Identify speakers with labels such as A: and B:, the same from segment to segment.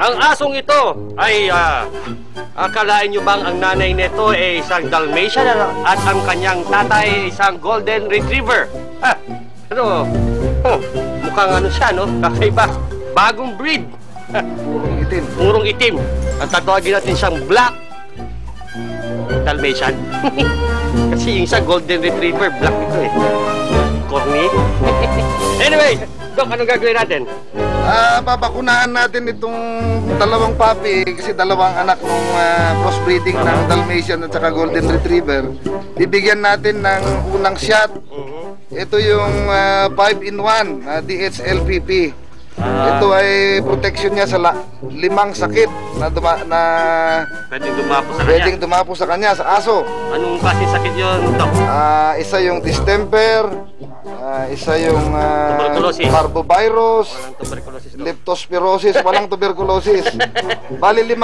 A: Ang asong ito ay, akalain nyo bang ang nanay nito ay isang Dalmatian at ang kanyang tatay ay isang Golden Retriever? Ano, mukhang ano siya, no? Kakaiba. Bagong breed.
B: Purong itim.
A: Purong itim. At tatawagin natin siyang Black Dalmatian. Kasi yung isa Golden Retriever, black ito eh. Corny. Anyway, Dok, anong gagawin natin?
B: Babakunahan natin itong dalawang puppy kasi dalawang anak ng crossbreeding ng Dalmatian at saka Golden Retriever. Bibigyan natin ng unang shot. Ito yung 5-in-1 DHLPP. Ito ay protection niya sa 5 sakit na pwedeng dumapo sa kanya, sa aso.
A: Anong klase sakit yun, Dok?
B: Isa yung distemper, isa yung parvovirus, leptospirosis, walang tuberculosis. Bali 5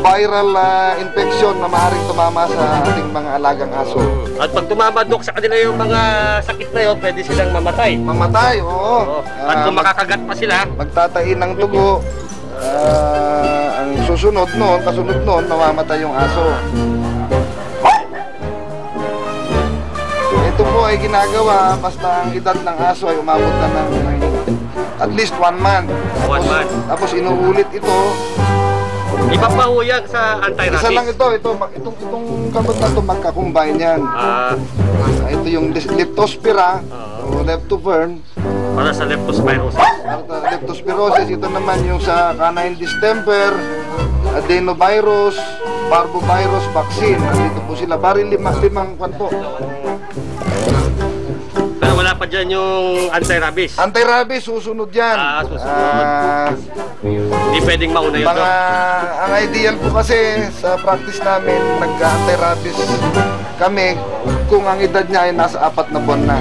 B: viral infection na maaaring tumama sa ating mga alagang aso.
A: At pag tumama, Dok, sa kanila yung mga sakit na yun, pwede silang mamatay.
B: Mamatay, oo.
A: At kung makakagat pa sila,
B: magtatain ng dugo. Ang kasunod noon, mamamatay yung aso. Ito po ay ginagawa basta ang edad ng aso ay umabot na ng at least 1 month. Tapos inuulit ito.
A: Iba pa ho yan sa anti-rabies.
B: Isa lang itong kabot na ito magkakumbine yan. Ito yung leptospira, leptopern.
A: Para sa leptospirosis.
B: Para sa leptospirosis, ito naman yung sa canine distemper, adenovirus, parvovirus vaccine. Andito po sila, bari 5 kwan po.
A: Pero wala pa dyan yung anti-rabies.
B: Anti-rabies, susunod yan.
A: Susunod. Hindi pwedeng mauna yun.
B: Ang ideal po kasi sa practice namin, nag-anti-rabies kami kung ang edad niya ay nasa 4 na buwan na.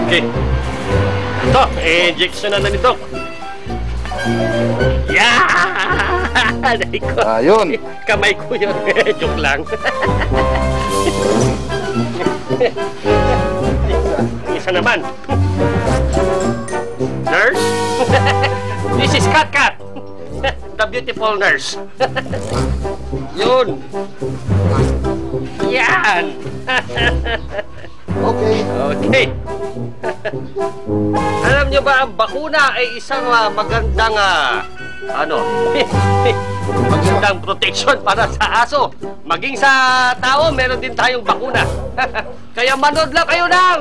A: Okay. Ito, injection na nito.
B: Ayun.
A: Kamay ko yun. Joke lang. Isa naman. Nurse? This is Kat. The beautiful nurse. Yun. Yan. Okay. Alam nyo ba, ang bakuna ay isang magandang magandang protection para sa aso. Maging sa tao, meron din tayong bakuna. Kaya manood lang kayo ng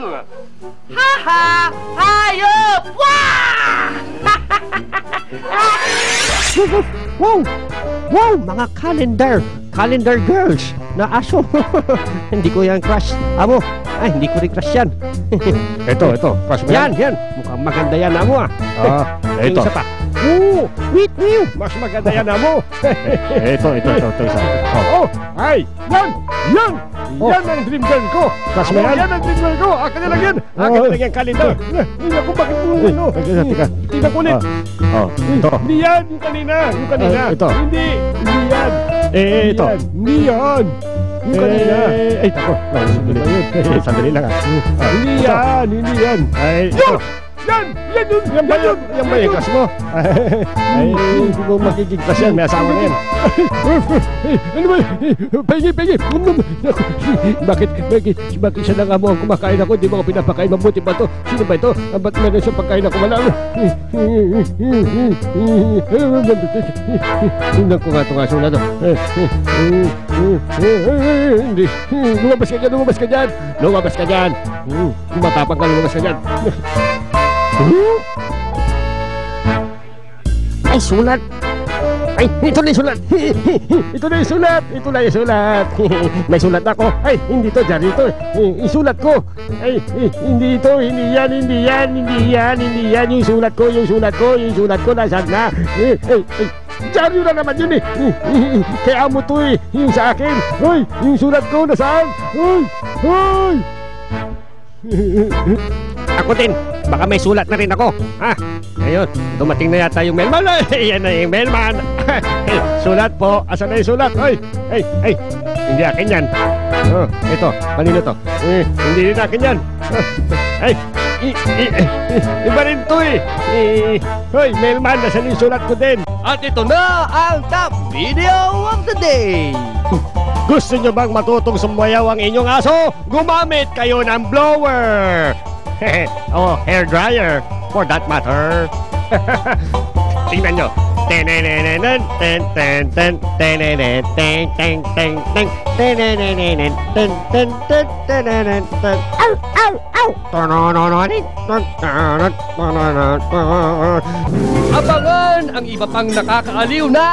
A: Hayop!
C: Wow! Mga calendar girls na aso. Hindi ko yan crush. Amo, hindi ko rin crush yan. Ito, crush mo yan. Yan, mukhang maganda yan, amo ito. Isa pa. Wait, mas maganda yan, amo. Ito isa. Yan ang dream girl ko. Crush mo yan? Yan ang dream girl ko. Akin na lang yan. Calendar. Hindi ako, bakit mo Teka. Tingnan ko ulit. Ito. Hindi yan, yung kanina. Ito. Hindi yan. Ito. Hindi yan. Yung kanina. Ako. Sandali lang Hindi yan. Ito. Yan ba yung crush mo? Hindi mo makikiglas yan. May asawa na yan. Ano ba? Pengi. Bakit siya lang amo ang kumakain ako? Di ba ako pinapakain? Mabuti ba ito? Sino ba ito? Ba't meron siya pagkain ako? Wala. Tingnan ko nga itong aso na ito. Lumabas ka dyan. Kumatapang ka, lumabas ka dyan. Ay, sulat. Ay, ito na yung sulat. May sulat ako. Ay, hindi to, dyan ito. Isulat ko. Ay, hindi ito, hindi yan. Yung sulat ko. Nasaan na? Diyan yun na naman yun Kaya mo to yung sa akin. Hoy, yung sulat ko, nasaan? Hoy. Ako din, baka may sulat na rin ako. Ayun, dumating na yata yung mailman. Yan na yung mailman. Sulat po, asan na yung sulat? Ay, hindi akin yan. Ito, kanino to? Hindi rin akin yan. Ay, Iba rin to eh. Hoy, mailman, nasan yung sulat ko din?
D: At ito na ang top video of the day.
C: Gusto nyo bang matutong sumayaw ang inyong aso? Gumamit kayo ng blower! O hair dryer, for that matter. Tingnan nyo.
D: Abangan ang iba pang nakakaaliw na